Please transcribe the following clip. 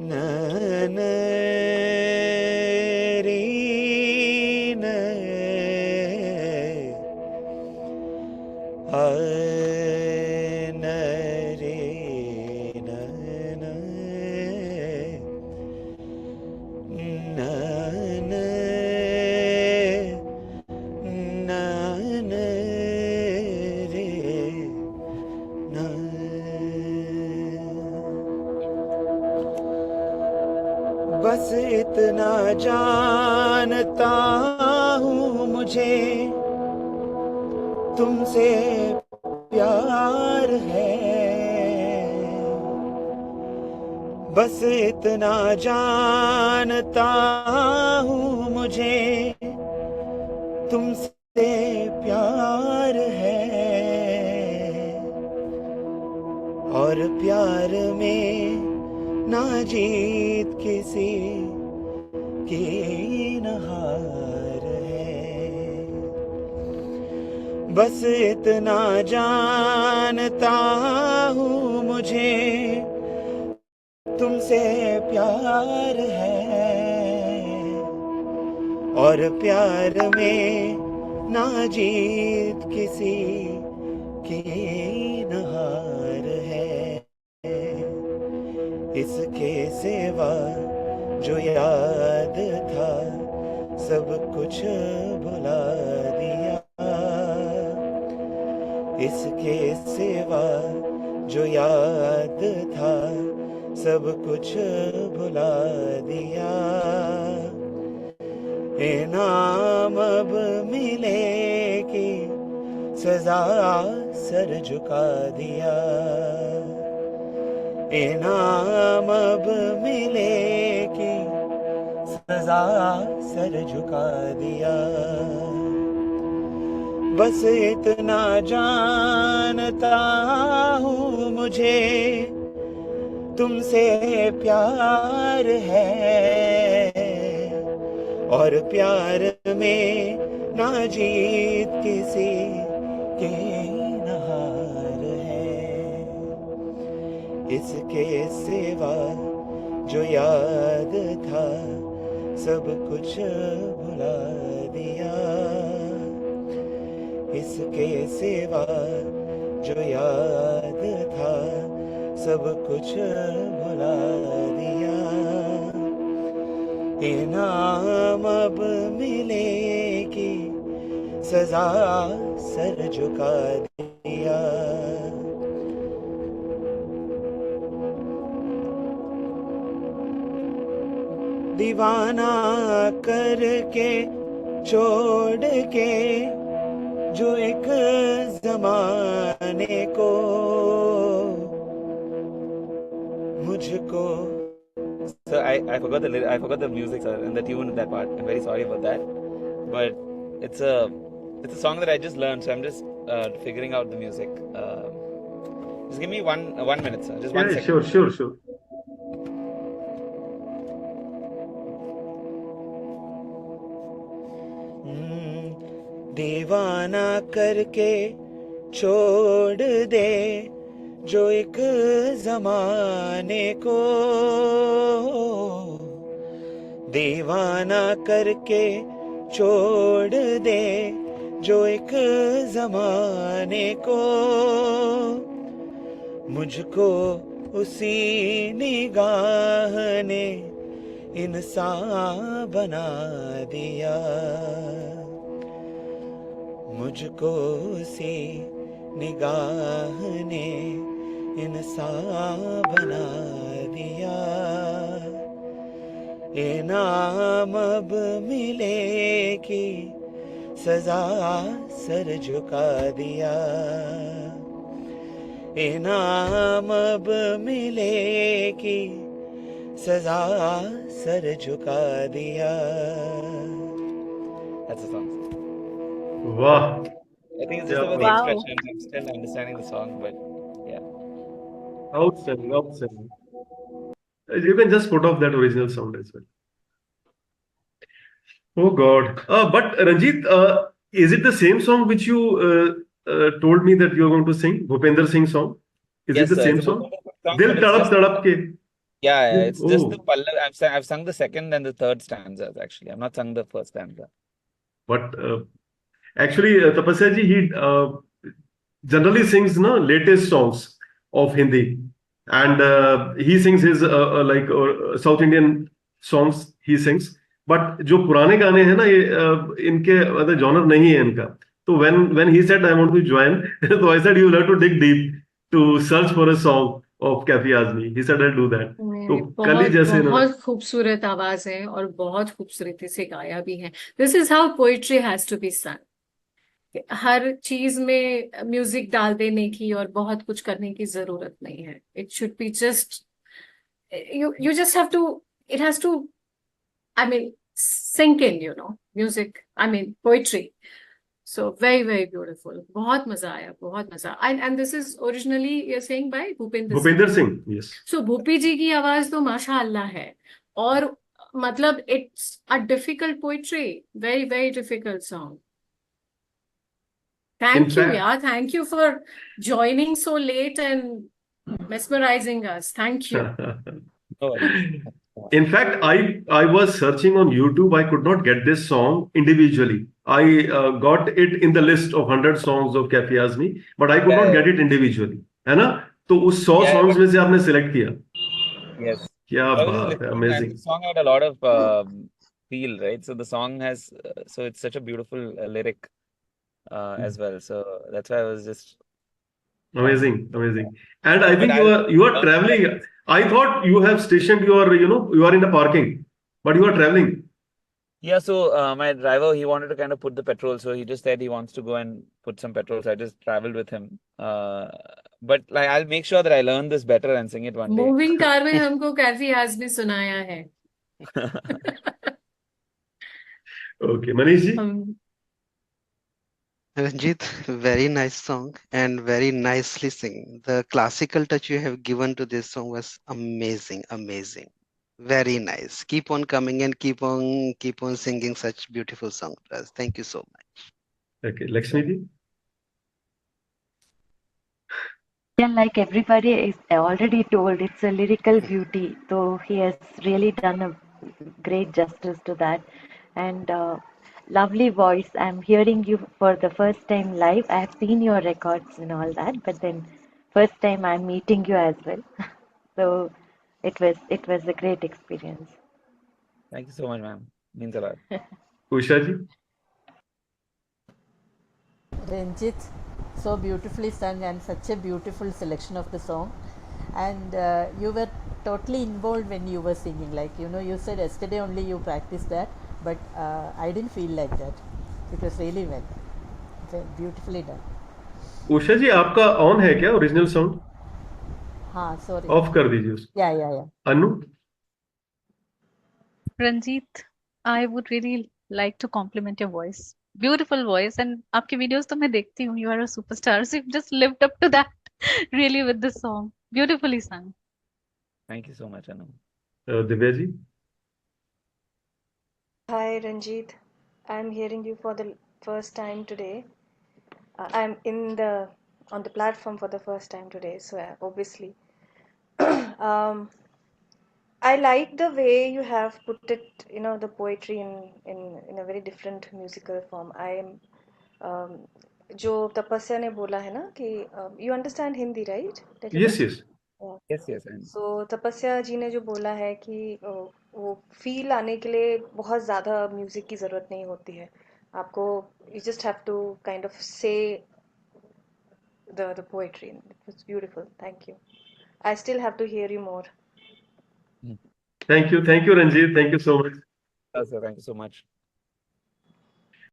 न न रे न आ न रे न न न न न न रे न। बस इतना जानता हूँ मुझे तुमसे प्यार है। बस इतना जानता हूँ मुझे तुमसे प्यार है। और प्यार में ना जीत किसी की न हार है। बस इतना जानता हूँ मुझे तुमसे प्यार है। और प्यार में ना जीत किसी की न हार है। इसके सिवा जो याद था सब कुछ भुला दिया। इसके सिवा जो याद था सब कुछ भुला दिया। इनाम अब मिले कि सजा सर झुका दिया। इनाम अब मिले कि सजा सर झुका दिया। बस इतना जानता हूँ मुझे तुमसे प्यार है। और प्यार में ना जीत किसी के न हार है। इसके सिवा जो याद था सब कुछ भुला दिया। इसके सिवा जो याद था सब कुछ भुला दिया। इनाम अब मिले कि सजा सर झुका दिया। दीवाना करके छोड़ के जो एक जमाने को मुझको। So I forgot the music, sir, and the tune in that part. I'm very sorry about that, but it's a song that I just learned, so I'm just figuring out the music. Just give me one minute, sir. Just Yeah, 1 second. sure. दीवाना करके छोड़ दे जो एक जमाने को। दीवाना करके छोड़ दे जो एक जमाने को। मुझको उसी निगाह ने इंसान बना दिया। मुझको उसी निगाह ने इंसान बना दिया। इनाम अब मिले कि सजा सर झुका दिया। इनाम अब मिले कि सजा सर झुका दिया। That's the song. Wow. I think it's just Yeah, about the man. Wow. expressions. I'm still understanding the song, but yeah. Outstanding. You can just put off that original sound as well. Oh God. But Ranjit, is it the same song which you told me that you're going to sing? Bhupender Singh song? Is it Yes, the sir. It's same a song? Bhupender Singh song, Dil but it's Tadap just Tadap Ke. Yeah, it's just the Oh, pallav. I've sung the second and the third stanzas actually. I've not sung the first stanza. but actually, Tapasya ji, he generally sings no latest songs of Hindi, and he sings his like South Indian songs. He sings, but जो पुराने गाने हैं ना ये इनके मतलब genre नहीं है इनका. तो when he said I want to join, so I said you will have to dig deep to search for a song of Kafi Azmi. He said I'll do that. तो नहीं, कल ही बहुत जैसे इन्होंने बहुत खूबसूरत आवाज है और बहुत खूबसूरती से गाया भी है. This is how poetry has to be sung. हर चीज में म्यूजिक डाल देने की और बहुत कुछ करने की जरूरत नहीं है. It should be just you just have to, it has to, I mean, sink in, music, I mean poetry. So very beautiful. बहुत मजा आया, बहुत मजा. And this is originally you're saying by Bhupinder Singh. Bhupinder Singh. Yes. So Bhupi ji की आवाज तो माशाअल्लाह है. और मतलब it's a difficult poetry, very difficult song. In Thank you, fact, yeah. Thank you for joining so late and mesmerizing us. Thank you. No worries. in fact, I was searching on YouTube. I could not get this song individually. I got it in the list of 100 songs of Kafi Azmi, but I could Yeah, not yeah, get it individually. है ना? तो उस 100 yeah, songs but में से आपने select किया. yes. क्या I was just बात है, listening, and the amazing. song had a lot of feel, right? So the song has, so it's such a beautiful lyric as well. So that's why I was just trying to. Amazing. And I But think I'll you are learn more traveling. about. I thought you have stationed your, you are in the parking, but you are traveling. Yeah, so my driver, he wanted to kind of put the petrol, so he just said he wants to go and put some petrol. So I just traveled with him. But like, I'll make sure that I learn this better and sing it one day. Moving car में हमको Kaifi has भी सुनाया है. Okay, Manish ji. हम Ranjit, very nice song and very nicely sing. The classical touch you have given to this song was amazing. Very nice. Keep on coming and keep on singing such beautiful song for us. Thank you so much. Okay, Lakshmi ji. Yeah, like everybody is already told, it's a lyrical beauty. So he has really done a great justice to that. And lovely voice. I'm hearing you for the first time live. I have seen your records and all that, but then first time I'm meeting you as well. So it was a great experience. Thank you so much, ma'am. Means a lot. Usha ji. Ranjit, so beautifully sung and such a beautiful selection of the song. And you were totally involved when you were singing. Like, you said yesterday only you practiced that, but I didn't feel like that. It was really well. Beautifully done. Usha जी आपका on है क्या original sound? हाँ, sorry. Of कर दीजिए उसको. Yeah. Anu. Ranjit, I would really like to compliment your voice. Beautiful voice, and आपके videos तो मैं देखती हूँ. You are a superstar, so you've just lived up to that really with this song. Beautifully sung. Thank you so much, Anu. Divya ji. Hi Ranjit, I'm hearing you for the first time today. I'm on the platform for the first time today, so obviously. I like the way you have put it, the poetry in a very different musical form. जो तपस्या ने बोला है ना कि you understand Hindi, right? Yes. Yes. So तपस्या जी ने जो बोला है कि वो फील आने के लिए बहुत ज़्यादा म्यूजिक की ज़रूरत नहीं होती है. आपको you just have to kind of say the poetry. It was beautiful. Thank you. I still have to hear you more. Thank you, Ranjit. Thank you so much. Also, thank you so much.